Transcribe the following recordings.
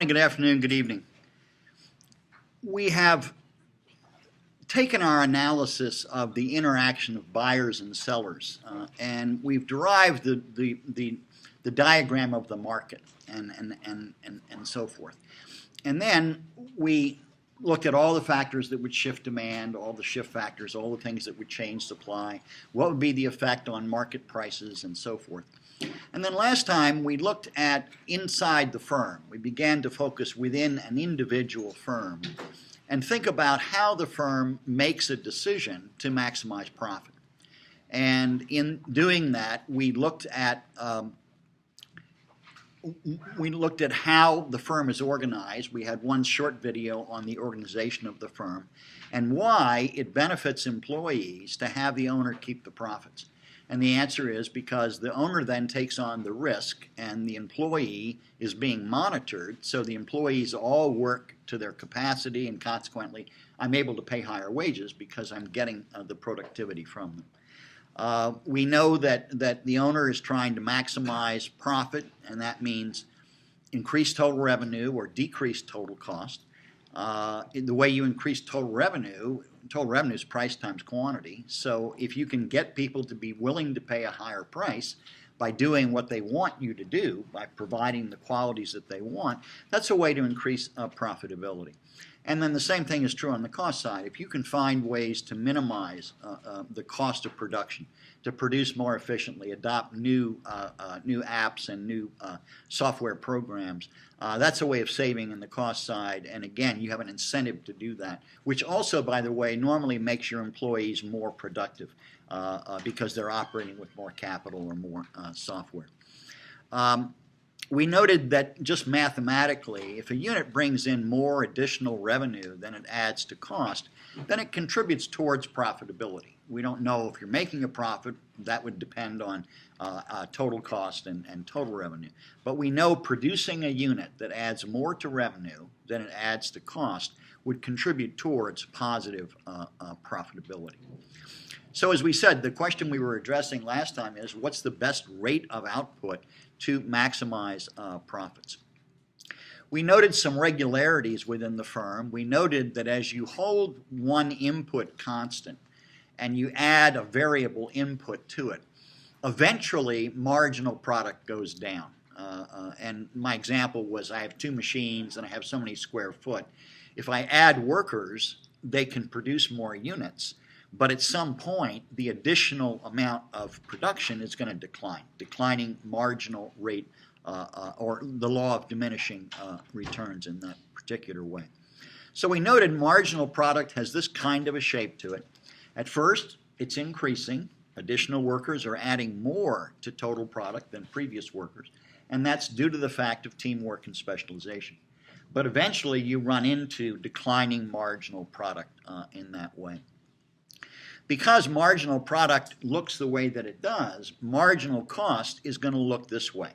Good afternoon, good evening. We have taken our analysis of the interaction of buyers and sellers, and we've derived the diagram of the market and so forth. And then we looked at all the factors that would shift demand, all the shift factors, all the things that would change supply, what would be the effect on market prices, and so forth. And then last time we looked at inside the firm. We began to focus within an individual firm and think about how the firm makes a decision to maximize profit. And in doing that, we looked at how the firm is organized. We had one short video on the organization of the firm and why it benefits employees to have the owner keep the profits. And the answer is because the owner then takes on the risk and the employee is being monitored, so the employees all work to their capacity, and consequently I'm able to pay higher wages because I'm getting the productivity from them. We know that the owner is trying to maximize profit, and that means increase total revenue or decrease total cost. The way you increase total revenue is price times quantity. So if you can get people to be willing to pay a higher price by doing what they want you to do, by providing the qualities that they want, that's a way to increase profitability. And then the same thing is true on the cost side. If you can find ways to minimize the cost of production, to produce more efficiently, adopt new apps and new software programs, that's a way of saving in the cost side. And again, you have an incentive to do that, which also, by the way, normally makes your employees more productive because they're operating with more capital or more software. We noted that just mathematically, if a unit brings in more additional revenue than it adds to cost, then it contributes towards profitability. We don't know if you're making a profit. That would depend on total cost and total revenue. But we know producing a unit that adds more to revenue than it adds to cost would contribute towards positive profitability. So as we said, the question we were addressing last time is what's the best rate of output to maximize profits? We noted some regularities within the firm. We noted that as you hold one input constant and you add a variable input to it, eventually marginal product goes down. And my example was I have two machines and I have so many square foot. If I add workers, they can produce more units. But at some point, the additional amount of production is going to decline, declining marginal rate or the law of diminishing returns in that particular way. So we noted marginal product has this kind of a shape to it. At first, it's increasing. Additional workers are adding more to total product than previous workers, and that's due to the fact of teamwork and specialization. But eventually, you run into declining marginal product in that way. Because marginal product looks the way that it does, marginal cost is going to look this way.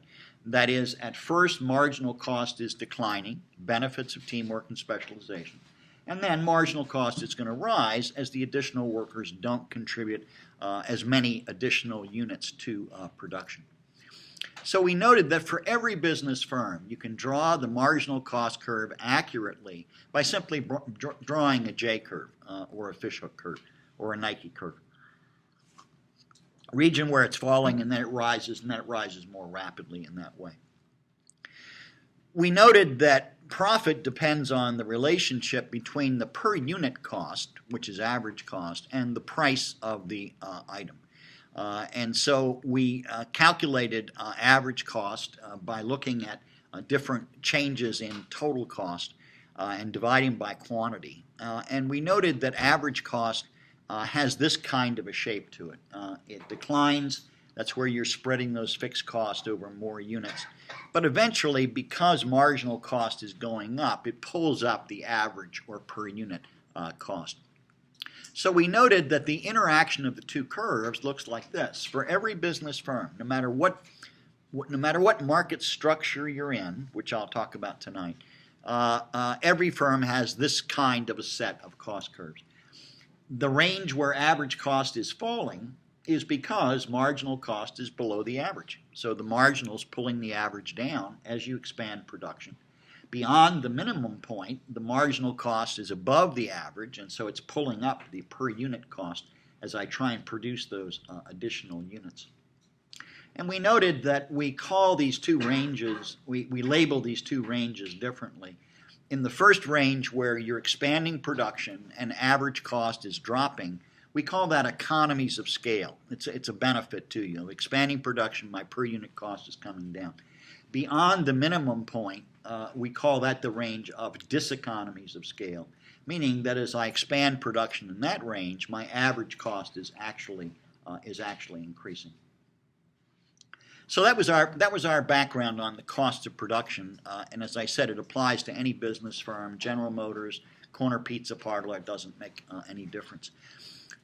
That is, at first, marginal cost is declining, benefits of teamwork and specialization. And then marginal cost is going to rise as the additional workers don't contribute as many additional units to production. So we noted that for every business firm, you can draw the marginal cost curve accurately by simply drawing a J curve or a fishhook curve or a Nike curve. Region where it's falling and then it rises more rapidly in that way. We noted that profit depends on the relationship between the per unit cost, which is average cost, and the price of the item. And so we calculated average cost by looking at different changes in total cost and dividing by quantity. And we noted that average cost has this kind of a shape to it. It declines. That's where you're spreading those fixed costs over more units. But eventually, because marginal cost is going up, it pulls up the average or per unit cost. So we noted that the interaction of the two curves looks like this. For every business firm, no matter what market structure you're in, which I'll talk about tonight, every firm has this kind of a set of cost curves. The range where average cost is falling is because marginal cost is below the average. So the marginal is pulling the average down as you expand production. Beyond the minimum point, the marginal cost is above the average, and so it's pulling up the per unit cost as I try and produce those additional units. And we noted that we call these two ranges, we label these two ranges differently. In the first range, where you're expanding production and average cost is dropping, we call that economies of scale. It's a benefit to you. Expanding production, my per unit cost is coming down. Beyond the minimum point, we call that the range of diseconomies of scale, meaning that as I expand production in that range, my average cost is actually increasing. So that was our background on the cost of production, and as I said, it applies to any business firm. General Motors, corner pizza parlor, it doesn't make any difference.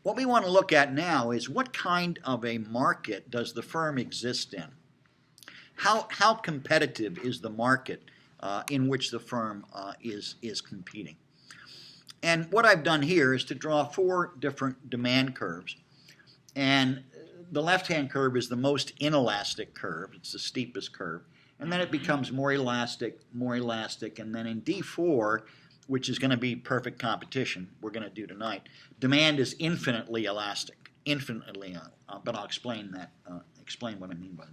What we want to look at now is what kind of a market does the firm exist in? How competitive is the market in which the firm is competing? And what I've done here is to draw 4 different demand curves. And the left-hand curve is the most inelastic curve. It's the steepest curve. And then it becomes more elastic, and then in D4, which is going to be perfect competition, we're going to do tonight, demand is infinitely elastic, but I'll explain what I mean by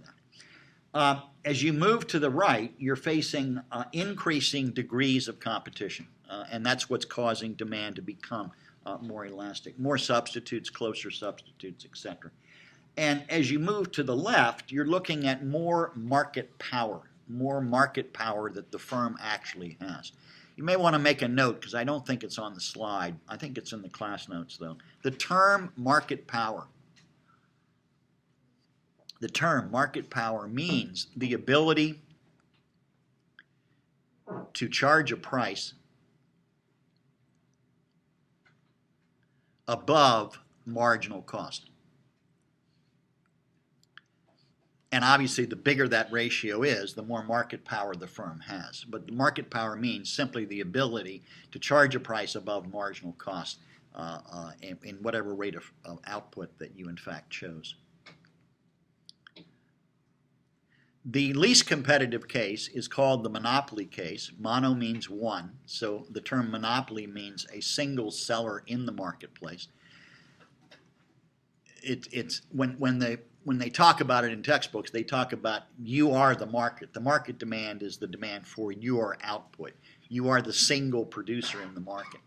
that. As you move to the right, you're facing increasing degrees of competition, and that's what's causing demand to become more elastic. More substitutes, closer substitutes, etc. And as you move to the left, you're looking at more market power that the firm actually has. You may want to make a note, because I don't think it's on the slide. I think it's in the class notes, though. The term market power means the ability to charge a price above marginal cost. And obviously, the bigger that ratio is, the more market power the firm has. But the market power means simply the ability to charge a price above marginal cost in whatever rate of output that you in fact chose. The least competitive case is called the monopoly case. Mono means one, so the term monopoly means a single seller in the marketplace. It's when they talk about it in textbooks, they talk about you are the market. The market demand is the demand for your output. You are the single producer in the market.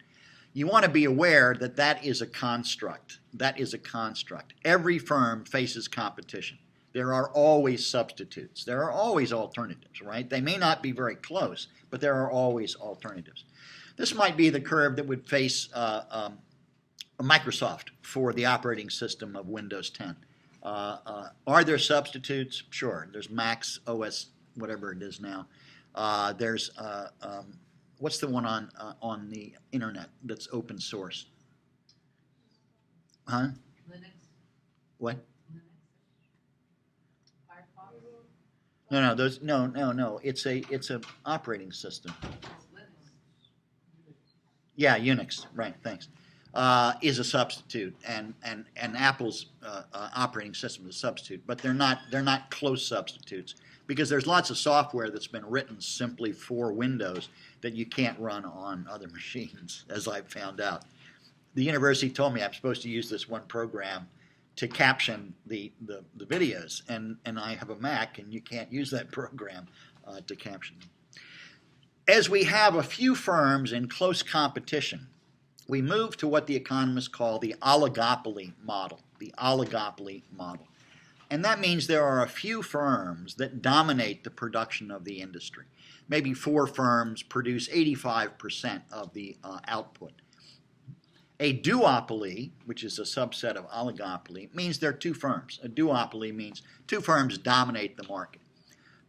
You want to be aware that that is a construct. That is a construct. Every firm faces competition. There are always substitutes. There are always alternatives, right? They may not be very close, but there are always alternatives. This might be the curve that would face Microsoft for the operating system of Windows 10. Are there substitutes? Sure. There's Mac OS, whatever it is now. There's what's the one on the internet that's open source? Huh? Linux. What? Linux. Firefox. No. It's a operating system. It's Linux. Yeah, Unix. Right. Thanks. Is a substitute, and Apple's operating system is a substitute, but they're not close substitutes, because there's lots of software that's been written simply for Windows that you can't run on other machines, as I've found out. The university told me I'm supposed to use this one program to caption the videos, and I have a Mac, and you can't use that program to caption them. As we have a few firms in close competition, we move to what the economists call the oligopoly model, And that means there are a few firms that dominate the production of the industry. Maybe 4 firms produce 85% of the output. A duopoly, which is a subset of oligopoly, means there are 2 firms. A duopoly means 2 firms dominate the market.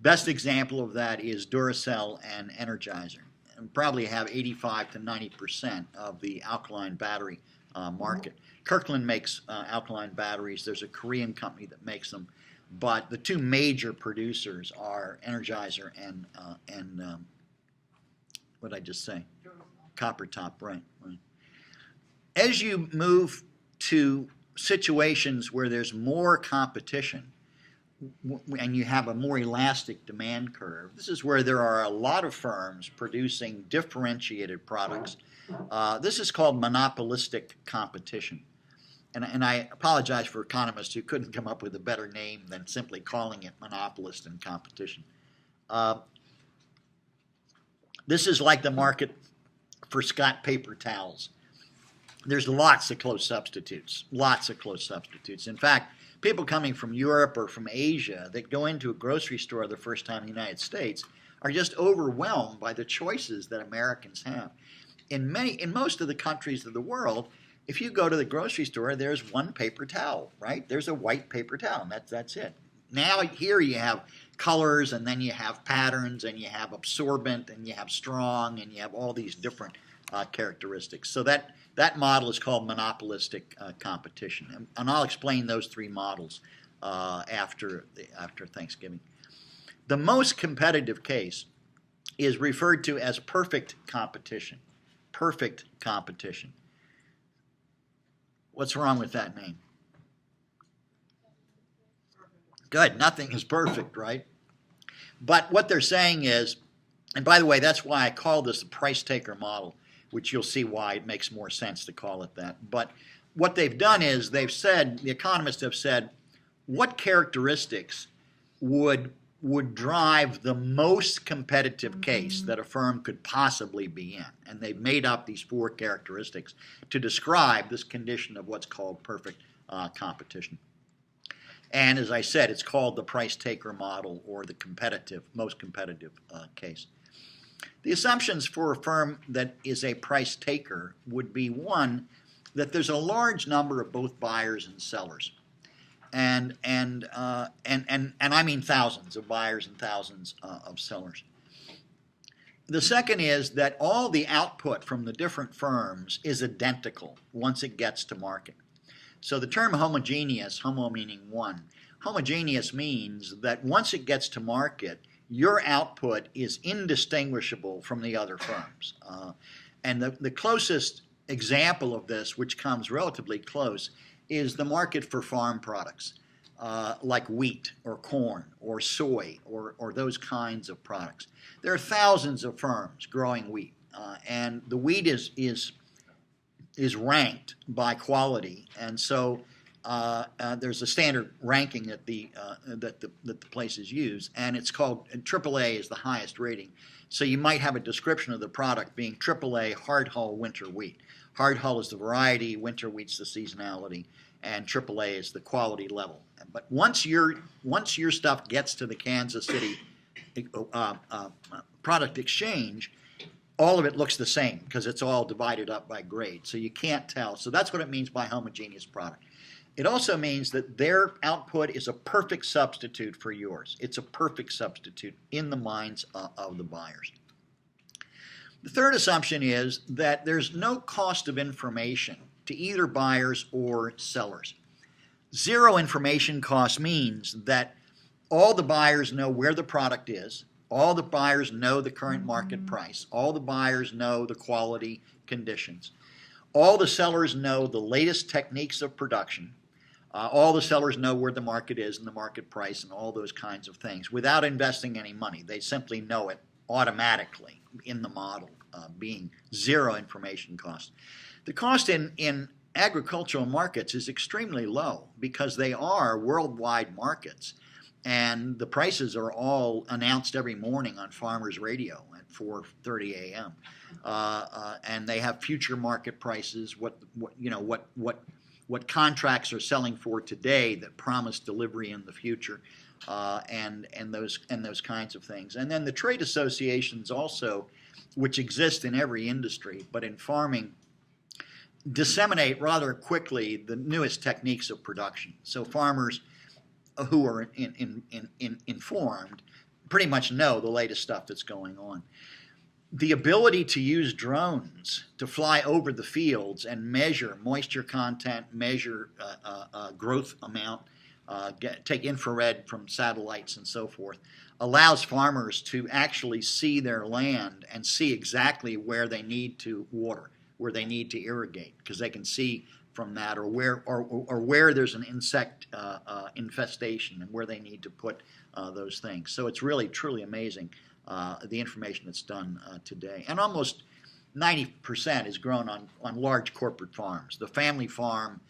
Best example of that is Duracell and Energizer. And probably have 85 to 90% of the alkaline battery market. Kirkland makes alkaline batteries. There's a Korean company that makes them, but the 2 major producers are Energizer and what did I just say? Copper Top, right. As you move to situations where there's more competition, and you have a more elastic demand curve, this is where there are a lot of firms producing differentiated products. This is called monopolistic competition. And I apologize for economists who couldn't come up with a better name than simply calling it monopolist and competition. This is like the market for Scott paper towels. There's lots of close substitutes, lots of close substitutes. In fact, people coming from Europe or from Asia that go into a grocery store the first time in the United States are just overwhelmed by the choices that Americans have. In most of the countries of the world, if you go to the grocery store, there's one paper towel, right? There's a white paper towel, and that's it. Now here you have colors, and then you have patterns, and you have absorbent, and you have strong, and you have all these different characteristics. So that model is called monopolistic competition, and I'll explain those three models after Thanksgiving. The most competitive case is referred to as perfect competition. Perfect competition. What's wrong with that name? Good. Nothing is perfect, right? But what they're saying is, and by the way, that's why I call this the price taker model, which you'll see why it makes more sense to call it that. But what they've done is they've said, the economists have said, what characteristics would drive the most competitive case that a firm could possibly be in? And they've made up these four characteristics to describe this condition of what's called perfect competition. And as I said, it's called the price taker model, or the most competitive case. The assumptions for a firm that is a price taker would be, one, that there's a large number of both buyers and sellers. And I mean thousands of buyers and thousands of sellers. The second is that all the output from the different firms is identical once it gets to market. So the term homogeneous, homo meaning one, homogeneous means that once it gets to market, your output is indistinguishable from the other firms. And the closest example of this, which comes relatively close, is the market for farm products, like wheat or corn or soy or those kinds of products. There are thousands of firms growing wheat, and the wheat is ranked by quality, and so there's a standard ranking that the places use, and it's called AAA is the highest rating. So you might have a description of the product being AAA hard hull winter wheat. Hard hull is the variety, winter wheat's the seasonality, and AAA is the quality level. But once your stuff gets to the Kansas City product exchange, all of it looks the same because it's all divided up by grade. So you can't tell. So that's what it means by homogeneous product. It also means that their output is a perfect substitute for yours. It's a perfect substitute in the minds of the buyers. The third assumption is that there's no cost of information to either buyers or sellers. Zero information cost means that all the buyers know where the product is, all the buyers know the current market price, all the buyers know the quality conditions, all the sellers know the latest techniques of production, all the sellers know where the market is and the market price and all those kinds of things without investing any money. They simply know it automatically in the model, being zero information cost. The cost in agricultural markets is extremely low because they are worldwide markets, and the prices are all announced every morning on Farmers Radio at 4:30 a.m. And they have future market prices, what contracts are selling for today that promise delivery in the future, and those kinds of things. And then the trade associations also, which exist in every industry, but in farming, disseminate rather quickly the newest techniques of production. So farmers who are informed pretty much know the latest stuff that's going on. The ability to use drones to fly over the fields and measure moisture content, measure growth amount, take infrared from satellites and so forth, allows farmers to actually see their land and see exactly where they need to water, where they need to irrigate, because they can see from that, or where there's an insect infestation and where they need to put those things. So it's really truly amazing the information that's done today, and almost 90% is grown on large corporate farms. The family farm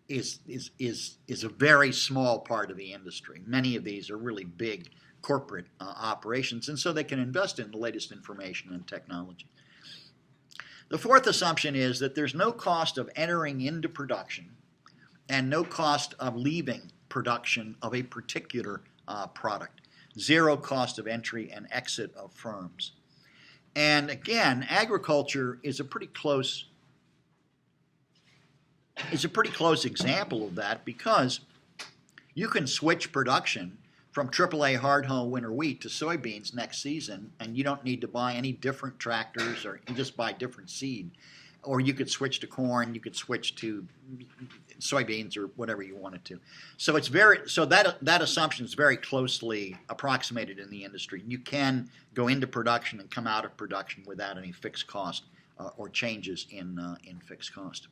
is a very small part of the industry. Many of these are really big corporate operations, and so they can invest in the latest information and technology. The fourth assumption is that there's no cost of entering into production and no cost of leaving production of a particular product. Zero cost of entry and exit of firms. And again, agriculture is a pretty close example of that, because you can switch production from AAA hard hull winter wheat to soybeans next season, and you don't need to buy any different tractors, or you just buy different seed. Or you could switch to corn, you could switch to soybeans, or whatever you wanted to. So that assumption is very closely approximated in the industry. You can go into production and come out of production without any fixed cost or changes in fixed cost.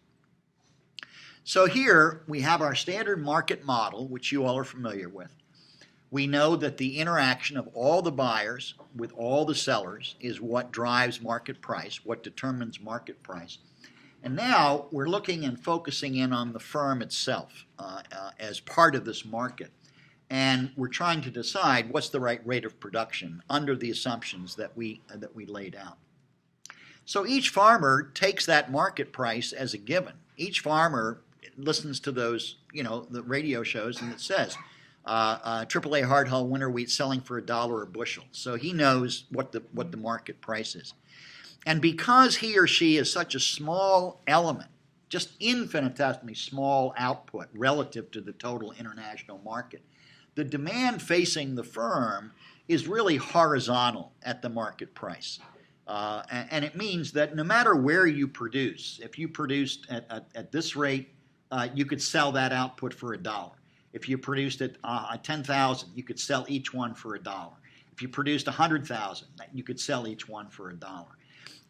So here we have our standard market model, which you all are familiar with. We know that the interaction of all the buyers with all the sellers is what drives market price, what determines market price. And now we're looking and focusing in on the firm itself as part of this market. And we're trying to decide what's the right rate of production under the assumptions that we laid out. So each farmer takes that market price as a given. Each farmer listens to those, the radio shows, and it says, AAA hard hull winter wheat selling for $1 a bushel. So he knows what the market price is. And because he or she is such a small element, just infinitesimally small output relative to the total international market, the demand facing the firm is really horizontal at the market price. And it means that no matter where you produce, if you produced at this rate, you could sell that output for $1. If you produced at 10,000, you could sell each one for $1. If you produced 100,000, you could sell each one for $1.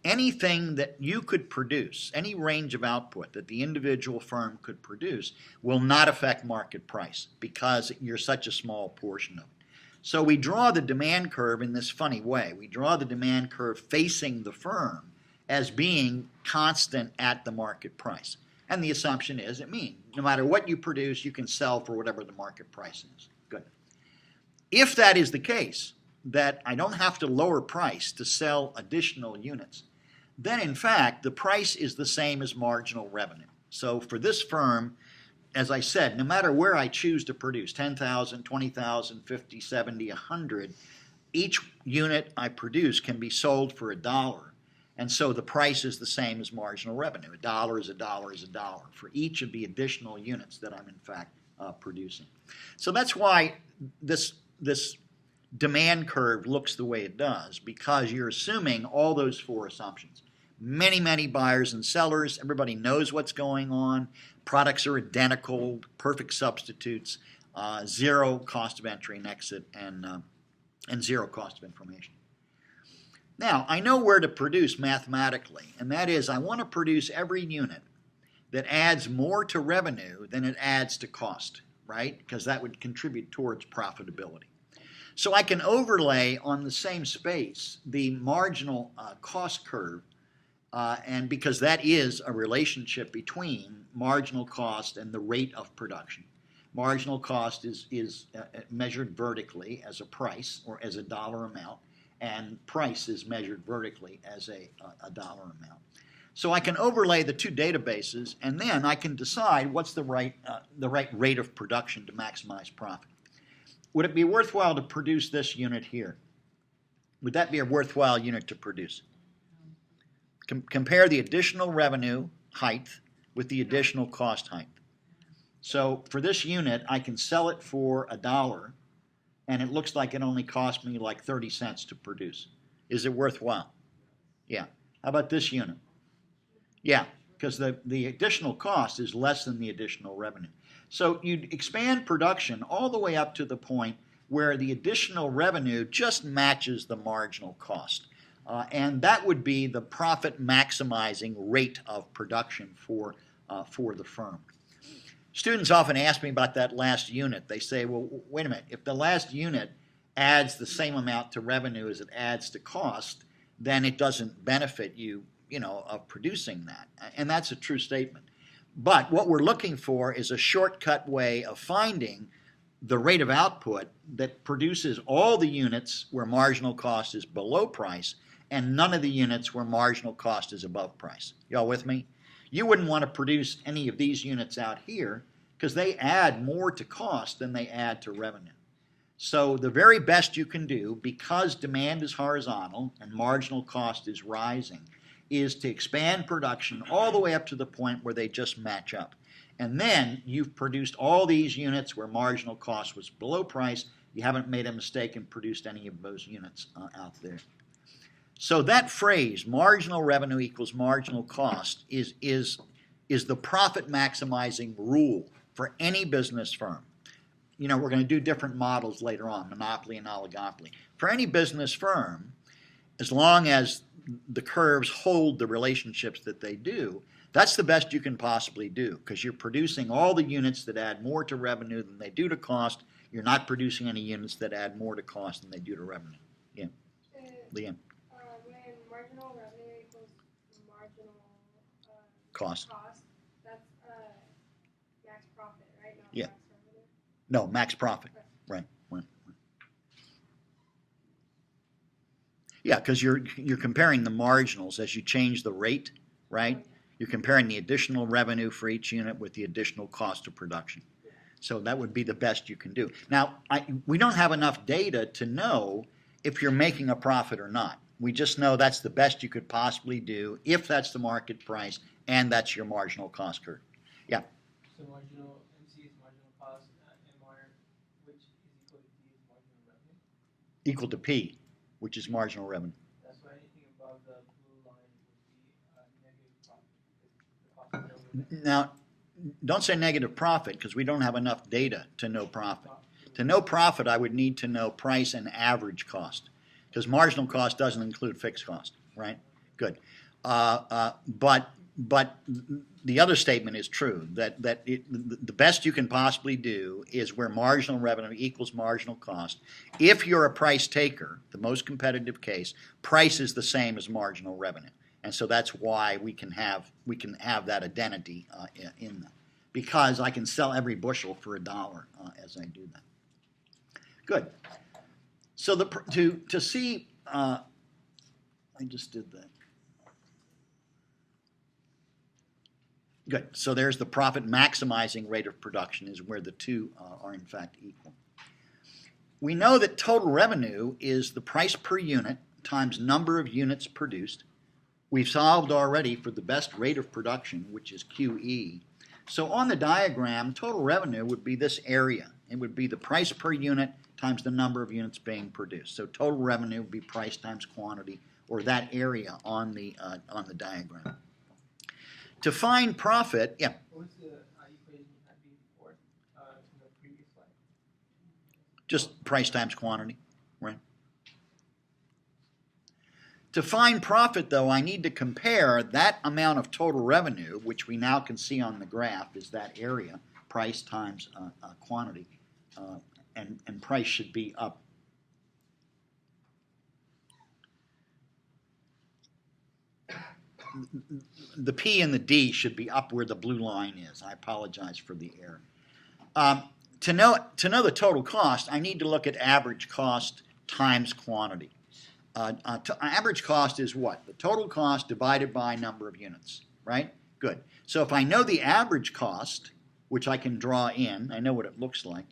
Anything that you could produce, any range of output that the individual firm could produce, will not affect market price because you're such a small portion of it. So we draw the demand curve in this funny way. We draw the demand curve facing the firm as being constant at the market price. And the assumption is, it means no matter what you produce, you can sell for whatever the market price is. Good. If that is the case, that I don't have to lower price to sell additional units, then in fact the price is the same as marginal revenue. So for this firm, as I said, no matter where I choose to produce, 10,000, 20,000, 50, 70, 100, each unit I produce can be sold for $1. And so the price is the same as marginal revenue. $1 is $1 is $1 for each of the additional units that I'm in fact producing. So that's why this demand curve looks the way it does, because you're assuming all those four assumptions. Many, many buyers and sellers. Everybody knows what's going on. Products are identical, perfect substitutes, zero cost of entry and exit, and zero cost of information. Now, I know where to produce mathematically, and that is I want to produce every unit that adds more to revenue than it adds to cost, right? Because that would contribute towards profitability. So I can overlay on the same space the marginal cost curve, and because that is a relationship between marginal cost and the rate of production. Marginal cost is measured vertically as a price or as a dollar amount, and price is measured vertically as a dollar amount. So I can overlay the two databases, and then I can decide what's the right rate of production to maximize profit. Would it be worthwhile to produce this unit here? Would that be a worthwhile unit to produce? Compare the additional revenue height with the additional cost height. So for this unit, I can sell it for $1, and it looks like it only cost me like 30 cents to produce. Is it worthwhile? Yeah. How about this unit? Yeah, because the additional cost is less than the additional revenue. So you expand production all the way up to the point where the additional revenue just matches the marginal cost. And that would be the profit maximizing rate of production for for the firm. Students often ask me about that last unit. They say, well, wait a minute, if the last unit adds the same amount to revenue as it adds to cost, then it doesn't benefit you, of producing that. And that's a true statement. But what we're looking for is a shortcut way of finding the rate of output that produces all the units where marginal cost is below price and none of the units where marginal cost is above price. Y'all with me? You wouldn't want to produce any of these units out here because they add more to cost than they add to revenue. So the very best you can do, because demand is horizontal and marginal cost is rising, is to expand production all the way up to the point where they just match up. And then you've produced all these units where marginal cost was below price. You haven't made a mistake and produced any of those units out there. So that phrase, marginal revenue equals marginal cost, is the profit maximizing rule for any business firm. We're going to do different models later on, monopoly and oligopoly. For any business firm, as long as the curves hold the relationships that they do, that's the best you can possibly do, because you're producing all the units that add more to revenue than they do to cost. You're not producing any units that add more to cost than they do to revenue. Yeah. Leanne. When marginal revenue equals marginal Cost. That's max profit, right? Not Yeah. max revenue? No, max profit. Right. Yeah, because you're comparing the marginals as you change the rate, right? You're comparing the additional revenue for each unit with the additional cost of production. So that would be the best you can do. Now, we don't have enough data to know if you're making a profit or not. We just know that's the best you could possibly do if that's the market price and that's your marginal cost curve. Yeah. So marginal MC is marginal cost, MR, which is equal to P is marginal revenue. Equal to P, which is marginal revenue. That's why anything above the blue line would be negative profit. Because the cost is over. Now, don't say negative profit because we don't have enough data to know profit. To know profit, I would need to know price and average cost, because marginal cost doesn't include fixed cost, right? Good. But the other statement is true, that the best you can possibly do is where marginal revenue equals marginal cost. If you're a price taker, the most competitive case, price is the same as marginal revenue. And so that's why we can have that identity in them, because I can sell every bushel for $1 as I do that. Good. So to see, I just did that. Good. So there's the profit maximizing rate of production is where the two are in fact equal. We know that total revenue is the price per unit times number of units produced. We've solved already for the best rate of production, which is QE. So on the diagram, total revenue would be this area. It would be the price per unit times the number of units being produced. So total revenue would be price times quantity, or that area on the diagram. To find profit, yeah. What was the equation you had before in the previous slide? Just price times quantity, right? To find profit, though, I need to compare that amount of total revenue, which we now can see on the graph is that area, price times quantity, and price should be up. The P and the D should be up where the blue line is. I apologize for the error. To know the total cost, I need to look at average cost times quantity. Average cost is what? The total cost divided by number of units, right? Good. So if I know the average cost, which I can draw in, I know what it looks like,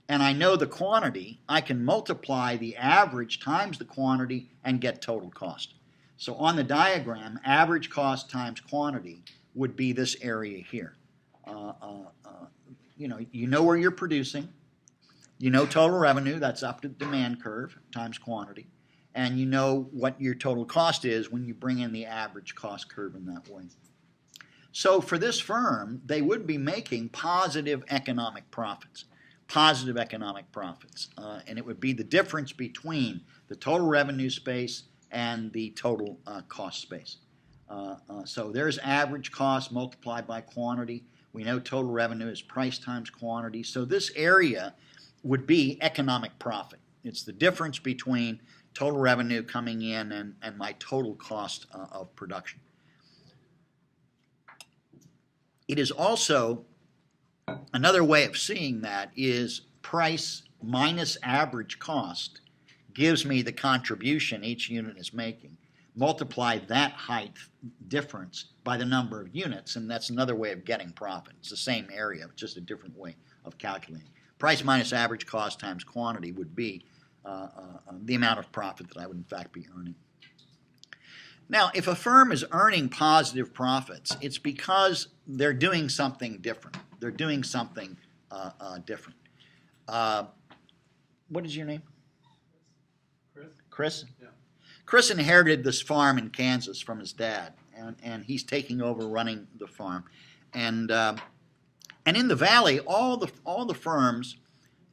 and I know the quantity, I can multiply the average times the quantity and get total cost. So on the diagram, average cost times quantity would be this area here. You know where you're producing. You know total revenue, that's up to the demand curve, times quantity. And you know what your total cost is when you bring in the average cost curve in that way. So for this firm, they would be making positive economic profits. Positive economic profits. And it would be the difference between the total revenue space and the total cost space. So there's average cost multiplied by quantity. We know total revenue is price times quantity. So this area would be economic profit. It's the difference between total revenue coming in and my total cost of production. It is also, another way of seeing that is price minus average cost gives me the contribution each unit is making. Multiply that height difference by the number of units, and that's another way of getting profit. It's the same area, just a different way of calculating. Price minus average cost times quantity would be the amount of profit that I would in fact be earning. Now, if a firm is earning positive profits, it's because they're doing something different. They're doing something different. What is your name? Chris? Chris? Yeah. Chris inherited this farm in Kansas from his dad, and he's taking over running the farm. And in the valley, all the firms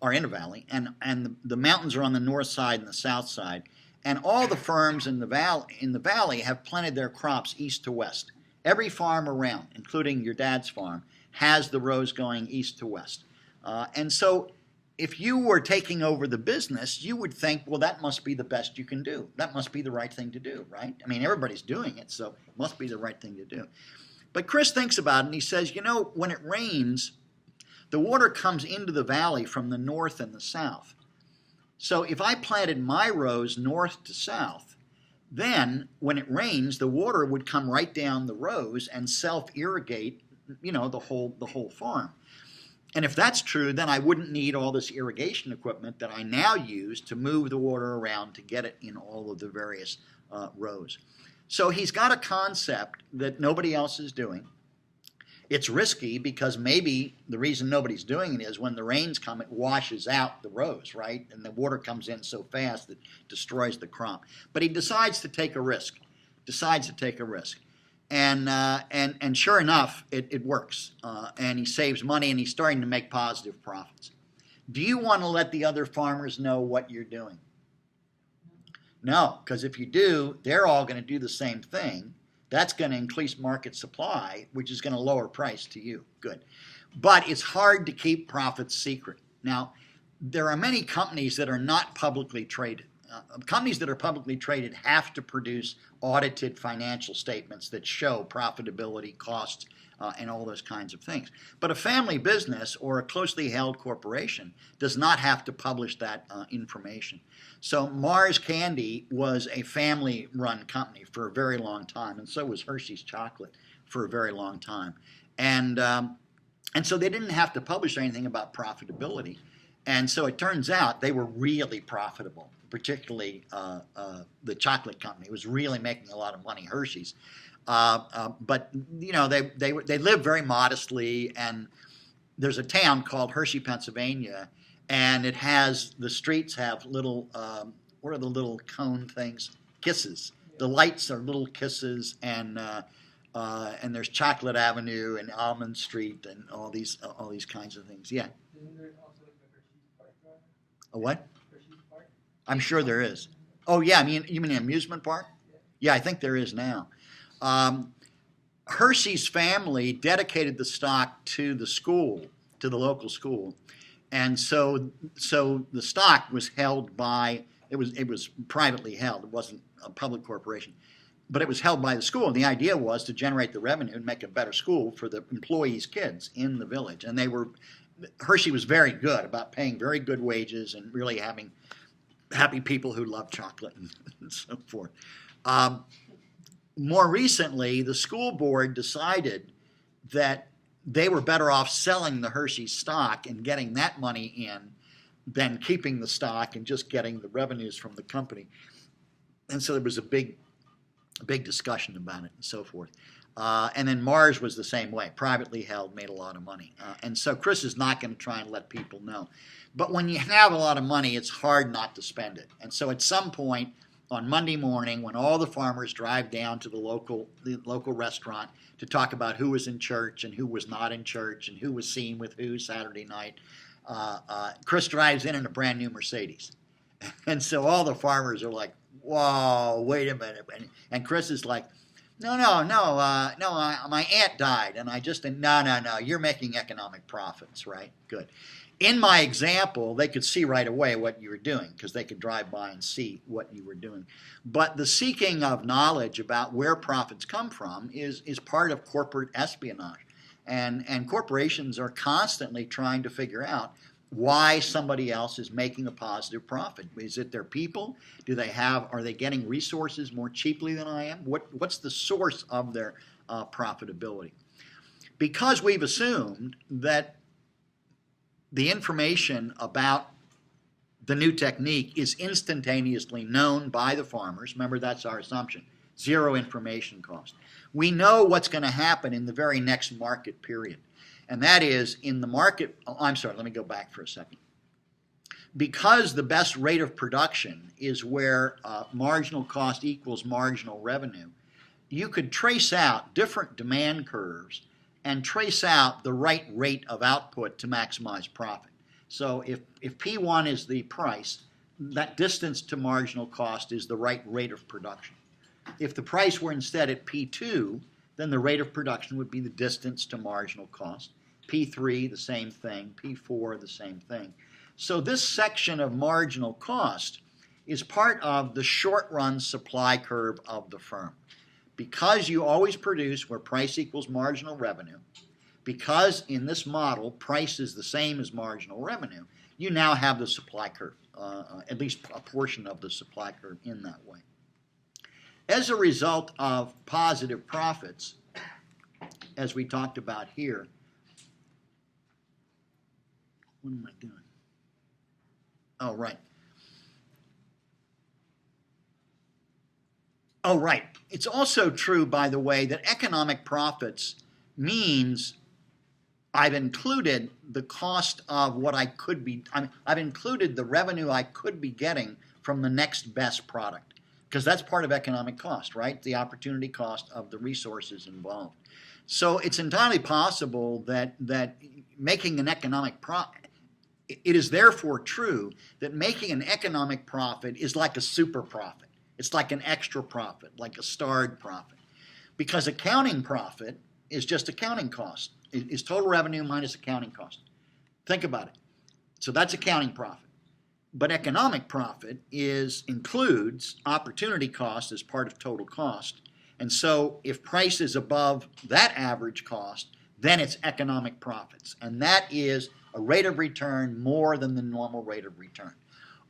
are in the valley, and the mountains are on the north side and the south side. And all the firms in the valley have planted their crops east to west. Every farm around, including your dad's farm, has the rows going east to west. And so if you were taking over the business, you would think, well, that must be the best you can do. That must be the right thing to do, right? I mean, everybody's doing it, so it must be the right thing to do. But Chris thinks about it, and he says, you know, when it rains, the water comes into the valley from the north and the south. So if I planted my rows north to south, then when it rains, the water would come right down the rows and self-irrigate, you know, the whole farm. And if that's true, then I wouldn't need all this irrigation equipment that I now use to move the water around to get it in all of the various rows. So he's got a concept that nobody else is doing. It's risky because maybe the reason nobody's doing it is when the rains come, it washes out the rows, right? And the water comes in so fast that it destroys the crop. But he decides to take a risk, And sure enough, it works. And he saves money, and he's starting to make positive profits. Do you want to let the other farmers know what you're doing? No, because if you do, they're all going to do the same thing. That's going to increase market supply, which is going to lower price to you. Good. But it's hard to keep profits secret. Now, there are many companies that are not publicly traded. Companies that are publicly traded have to produce audited financial statements that show profitability, costs, and all those kinds of things. But a family business or a closely held corporation does not have to publish that information. So Mars Candy was a family-run company for a very long time, and so was Hershey's Chocolate for a very long time. And so they didn't have to publish anything about profitability. And so it turns out they were really profitable, particularly the chocolate company was really making a lot of money, Hershey's. But you know, they live very modestly, and there's a town called Hershey, Pennsylvania, and it has, the streets have little, what are the little cone things? Kisses. The lights are little kisses, and there's Chocolate Avenue and Almond Street and all these kinds of things. Yeah. Isn't there also like the Hershey's Park? A what? Hershey's Park? I'm sure there is. Oh yeah, you mean an amusement park? Yeah, I think there is now. Hershey's family dedicated the stock to the school, to the local school, and so the stock was held by, it was privately held. It wasn't a public corporation, but it was held by the school. And the idea was to generate the revenue and make a better school for the employees' kids in the village. And Hershey was very good about paying very good wages and really having happy people who love chocolate and so forth. More recently, the school board decided that they were better off selling the Hershey stock and getting that money in than keeping the stock and just getting the revenues from the company. And so there was a big discussion about it and so forth. And then Mars was the same way, privately held, made a lot of money. And so Chris is not going to try and let people know. But when you have a lot of money, it's hard not to spend it. And so at some point on Monday morning, when all the farmers drive down to the local restaurant to talk about who was in church and who was not in church and who was seen with who Saturday night, Chris drives in a brand new Mercedes. And so all the farmers are like, whoa, wait a minute. And Chris is like, No, my aunt died, and I just, no, you're making economic profits, right? Good. In my example, they could see right away what you were doing because they could drive by and see what you were doing. But the seeking of knowledge about where profits come from is part of corporate espionage. And corporations are constantly trying to figure out why somebody else is making a positive profit. Is it their people? Are they getting resources more cheaply than I am? What's the source of their profitability? Because we've assumed that the information about the new technique is instantaneously known by the farmers. Remember, that's our assumption. Zero information cost. We know what's going to happen in the very next market period. And that is in the market, I'm sorry, let me go back for a second. Because the best rate of production is where marginal cost equals marginal revenue, you could trace out different demand curves and trace out the right rate of output to maximize profit. So if P1 is the price, that distance to marginal cost is the right rate of production. If the price were instead at P2, then the rate of production would be the distance to marginal cost. P3, the same thing. P4, the same thing. So this section of marginal cost is part of the short-run supply curve of the firm. Because you always produce where price equals marginal revenue, because in this model price is the same as marginal revenue, you now have the supply curve, at least a portion of the supply curve in that way. As a result of positive profits, as we talked about here, what am I doing? Oh, right. Oh, right. It's also true, by the way, that economic profits means I've included the cost of what I could be, I've included the revenue I could be getting from the next best product, because that's part of economic cost, right? The opportunity cost of the resources involved. So it's entirely possible that making an economic profit, it is therefore true that making an economic profit is like a super profit. It's like an extra profit, like a starred profit. Because accounting profit is just accounting cost. It's total revenue minus accounting cost. Think about it. So that's accounting profit. But economic profit includes opportunity cost as part of total cost. And so if price is above that average cost, then it's economic profits. And that is a rate of return more than the normal rate of return.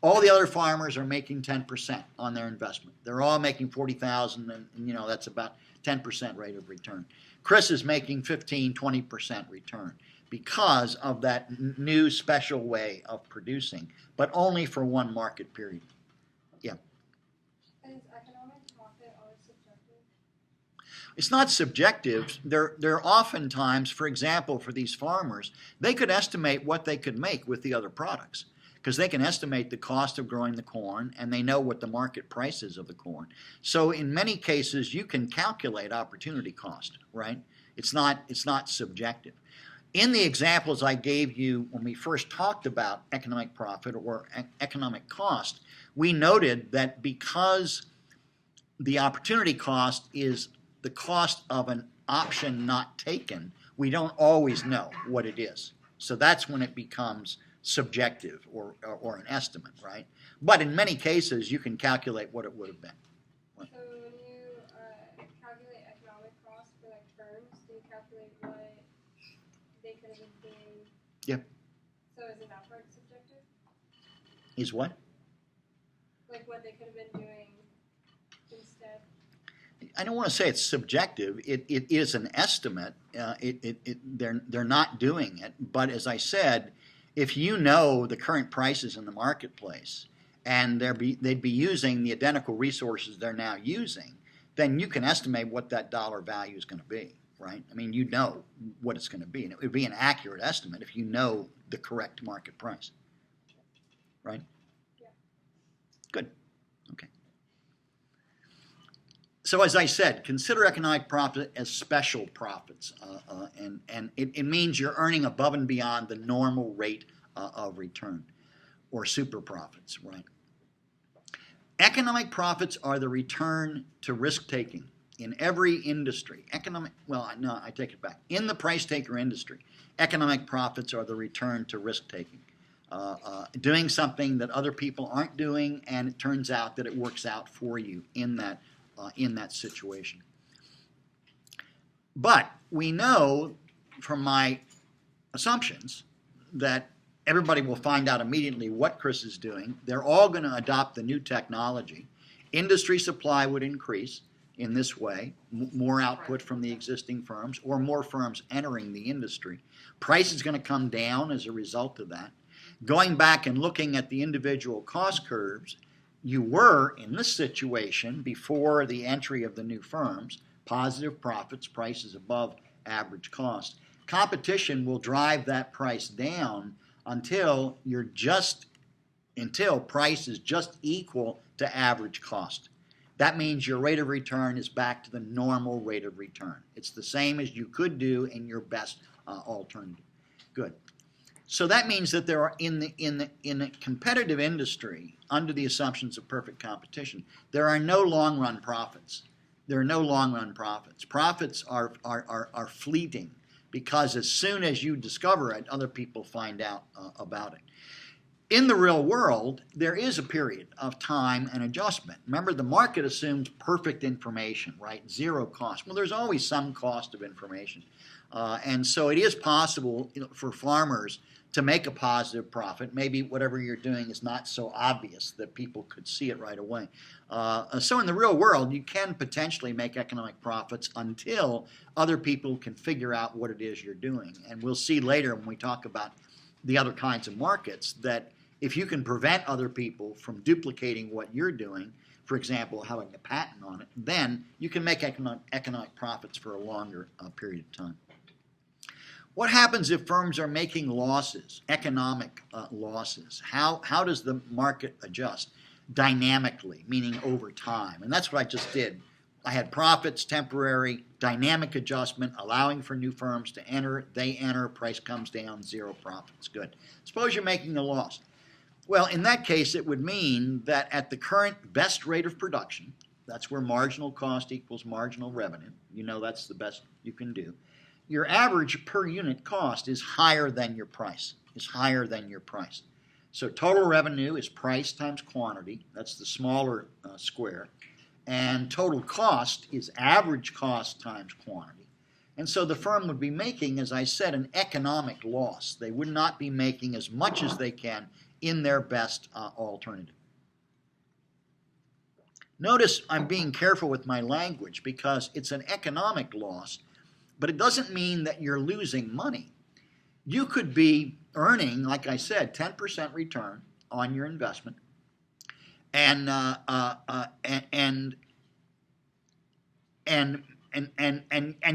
All the other farmers are making 10% on their investment. They're all making $40,000, and that's about 10% rate of return. Chris is making 15, 20% return because of that new special way of producing, but only for one market period. Yeah. Is economic profit always subjective? It's not subjective. They're oftentimes, for example, for these farmers, they could estimate what they could make with the other products, because they can estimate the cost of growing the corn and they know what the market price is of the corn. So in many cases you can calculate opportunity cost, right? It's not subjective. In the examples I gave you when we first talked about economic profit or economic cost, we noted that because the opportunity cost is the cost of an option not taken, we don't always know what it is. So that's when it becomes subjective or an estimate, right? But in many cases, you can calculate what it would have been. So when you calculate economic cost for like firms, do you calculate what they could have been doing? Yep. So isn't that part subjective? Is what? Like what they could have been doing instead? I don't want to say it's subjective. It is an estimate. They're not doing it. But as I said, if you know the current prices in the marketplace and they'd be using the identical resources they're now using, then you can estimate what that dollar value is going to be, right? I mean, you know what it's going to be. And it would be an accurate estimate if you know the correct market price, right? Yeah. Good. Okay. So as I said, consider economic profit as special profits, and it means you're earning above and beyond the normal rate of return, or super profits, right? Economic profits are the return to risk-taking. in every industry, I take it back. In the price taker industry, economic profits are the return to risk taking. Doing something that other people aren't doing, and it turns out that it works out for you in that situation. But we know from my assumptions that everybody will find out immediately what Chris is doing. They're all going to adopt the new technology. Industry supply would increase in this way, more output from the existing firms or more firms entering the industry. Price is going to come down as a result of that. Going back and looking at the individual cost curves, you were in this situation before the entry of the new firms, positive profits, prices above average cost. Competition will drive that price down until price is just equal to average cost. That means your rate of return is back to the normal rate of return. It's the same as you could do in your best alternative. Good. So that means that there are in a competitive industry, under the assumptions of perfect competition, there are no long-run profits. There are no long-run profits. Profits are fleeting, because as soon as you discover it, other people find out about it. In the real world, there is a period of time and adjustment. Remember, the market assumes perfect information, right? Zero cost. Well, there's always some cost of information. And so it is possible, for farmers to make a positive profit. Maybe whatever you're doing is not so obvious that people could see it right away. So in the real world, you can potentially make economic profits until other people can figure out what it is you're doing. And we'll see later when we talk about the other kinds of markets that if you can prevent other people from duplicating what you're doing, for example, having a patent on it, then you can make economic profits for a longer period of time. What happens if firms are making losses, economic losses? How does the market adjust? Dynamically, meaning over time. And that's what I just did. I had profits, temporary, dynamic adjustment, allowing for new firms to enter. They enter, price comes down, zero profits. Good. Suppose you're making a loss. Well, in that case, it would mean that at the current best rate of production, that's where marginal cost equals marginal revenue. You know that's the best you can do. Your average per unit cost is higher than your price, So total revenue is price times quantity. That's the smaller square. And total cost is average cost times quantity. And so the firm would be making, as I said, an economic loss. They would not be making as much as they can in their best alternative. Notice I'm being careful with my language because it's an economic loss, but it doesn't mean that you're losing money. You could be earning, like I said, 10% return on your investment, and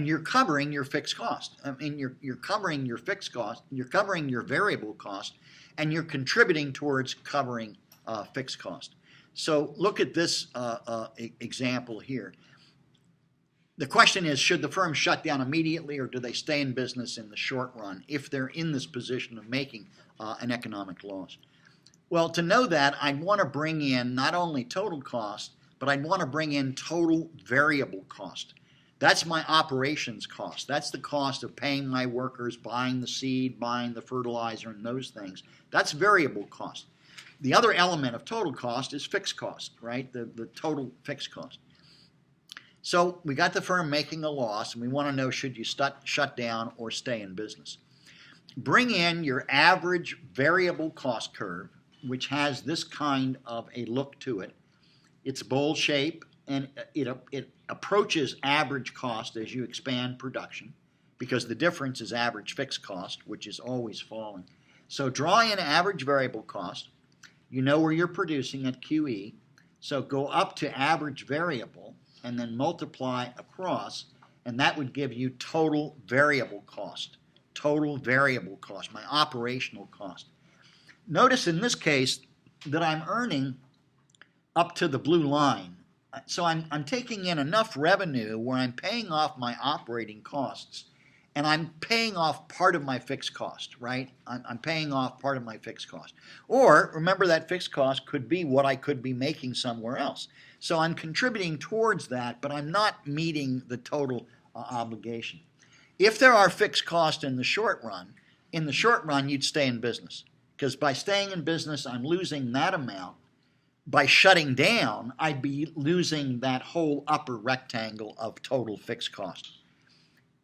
you're covering your fixed cost. I mean, you're covering your fixed cost, you're covering your variable cost, and you're contributing towards covering fixed cost. So look at this example here. The question is, should the firm shut down immediately, or do they stay in business in the short run if they're in this position of making an economic loss? Well, to know that, I'd want to bring in not only total cost, but I'd want to bring in total variable cost. That's my operations cost. That's the cost of paying my workers, buying the seed, buying the fertilizer, and those things. That's variable cost. The other element of total cost is fixed cost, right? The total fixed cost. So we got the firm making a loss, and we want to know, should you shut down or stay in business? Bring in your average variable cost curve, which has this kind of a look to it. It's bowl shape, and it approaches average cost as you expand production, because the difference is average fixed cost, which is always falling. So draw in average variable cost. You know where you're producing at QE, so go up to average variable, and then multiply across, and that would give you total variable cost, my operational cost. Notice in this case that I'm earning up to the blue line. So I'm taking in enough revenue where I'm paying off my operating costs, and I'm paying off part of my fixed cost, right? I'm paying off part of my fixed cost. Or, remember, that fixed cost could be what I could be making somewhere else. So I'm contributing towards that, but I'm not meeting the total obligation. If there are fixed costs in the short run, you'd stay in business. Because by staying in business, I'm losing that amount. By shutting down, I'd be losing that whole upper rectangle of total fixed cost.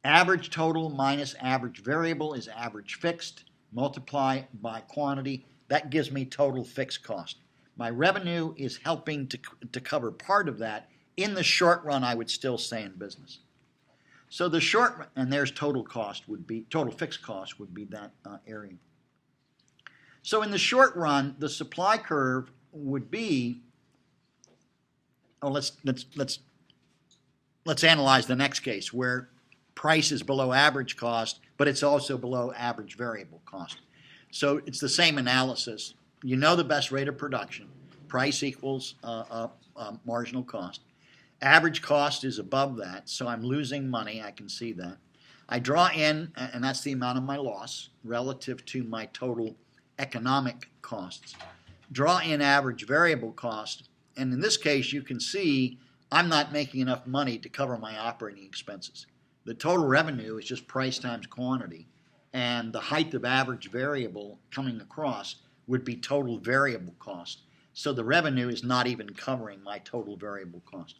Average total minus average variable is average fixed. Multiply by quantity. That gives me total fixed cost. My revenue is helping to cover part of that. In the short run, I would still stay in business. So the short, and there's total cost would be, total fixed cost would be that area. So in the short run, the supply curve would be, let's analyze the next case where price is below average cost, but it's also below average variable cost. So it's the same analysis. You know the best rate of production. Price equals marginal cost. Average cost is above that, so I'm losing money. I can see that. I draw in, and that's the amount of my loss relative to my total economic costs. Draw in average variable cost, and in this case you can see I'm not making enough money to cover my operating expenses. The total revenue is just price times quantity, and the height of average variable coming across would be total variable cost. So the revenue is not even covering my total variable cost.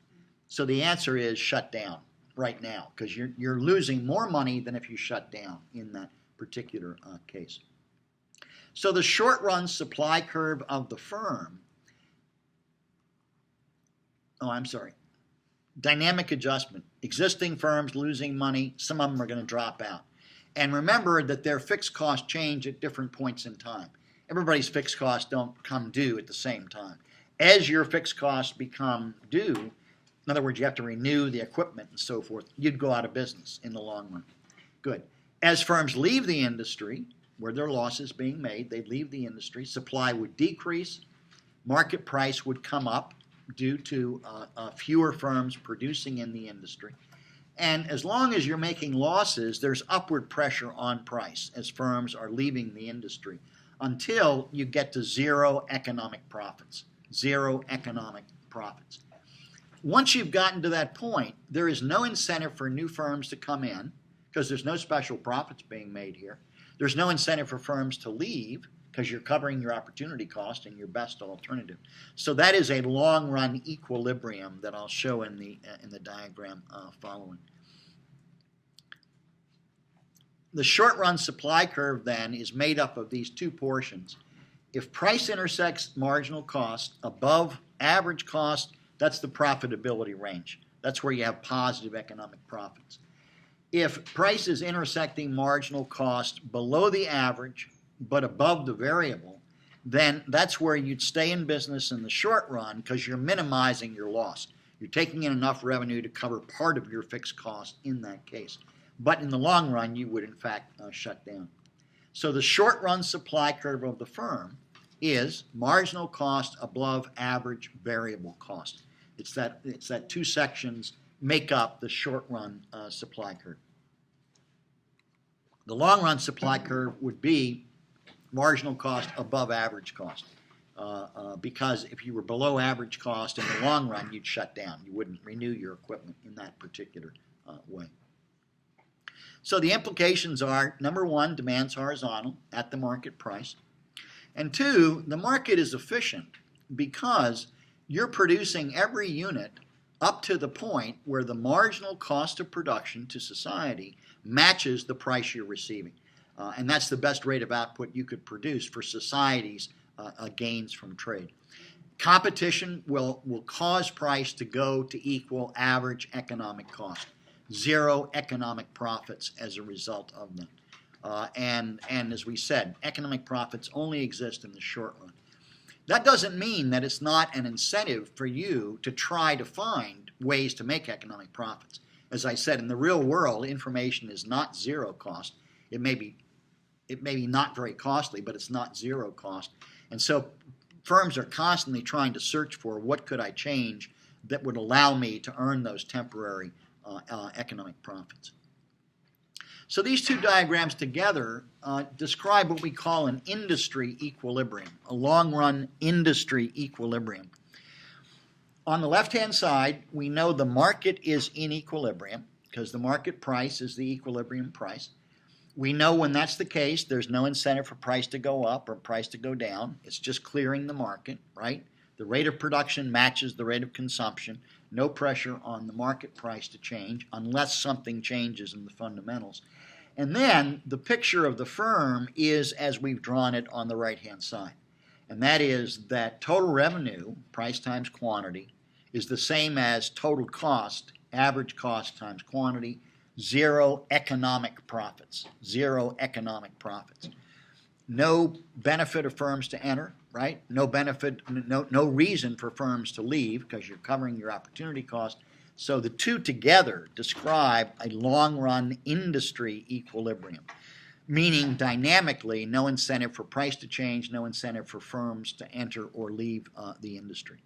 So the answer is shut down right now, because you're losing more money than if you shut down in that particular case. So the short run supply curve of the firm, dynamic adjustment. Existing firms losing money, some of them are going to drop out. And remember that their fixed costs change at different points in time. Everybody's fixed costs don't come due at the same time. As your fixed costs become due, in other words, you have to renew the equipment and so forth, you'd go out of business in the long run. Good. As firms leave the industry, where their loss is being made, they'd leave the industry, supply would decrease, market price would come up due to fewer firms producing in the industry. And as long as you're making losses, there's upward pressure on price as firms are leaving the industry until you get to zero economic profits. Zero economic profits. Once you've gotten to that point, there is no incentive for new firms to come in because there's no special profits being made here. There's no incentive for firms to leave because you're covering your opportunity cost and your best alternative. So that is a long-run equilibrium that I'll show in the diagram following. The short-run supply curve then is made up of these two portions. If price intersects marginal cost above average cost, that's the profitability range. That's where you have positive economic profits. If price is intersecting marginal cost below the average but above the variable, then that's where you'd stay in business in the short run because you're minimizing your loss. You're taking in enough revenue to cover part of your fixed cost in that case. But in the long run, you would in fact shut down. So the short run supply curve of the firm is marginal cost above average variable cost. It's that two sections make up the short run supply curve. The long run supply curve would be marginal cost above average cost because if you were below average cost in the long run, you'd shut down. You wouldn't renew your equipment in that particular way. So the implications are, number one, demand's horizontal at the market price. And two, the market is efficient because you're producing every unit up to the point where the marginal cost of production to society matches the price you're receiving. And that's the best rate of output you could produce for society's gains from trade. Competition will cause price to go to equal average economic cost. Zero economic profits as a result of them. And as we said, economic profits only exist in the short run. That doesn't mean that it's not an incentive for you to try to find ways to make economic profits. As I said, in the real world, information is not zero cost. It may be not very costly, but it's not zero cost. And so firms are constantly trying to search for what could I change that would allow me to earn those temporary economic profits. So these two diagrams together describe what we call an industry equilibrium, a long-run industry equilibrium. On the left-hand side, we know the market is in equilibrium because the market price is the equilibrium price. We know when that's the case, there's no incentive for price to go up or price to go down. It's just clearing the market, right? The rate of production matches the rate of consumption. No pressure on the market price to change unless something changes in the fundamentals. And then the picture of the firm is as we've drawn it on the right-hand side. And that is that total revenue, price times quantity, is the same as total cost, average cost times quantity, zero economic profits. Zero economic profits. No benefit of firms to enter, right? No benefit, no reason for firms to leave because you're covering your opportunity cost. So the two together describe a long-run industry equilibrium, meaning dynamically no incentive for price to change, no incentive for firms to enter or leave the industry.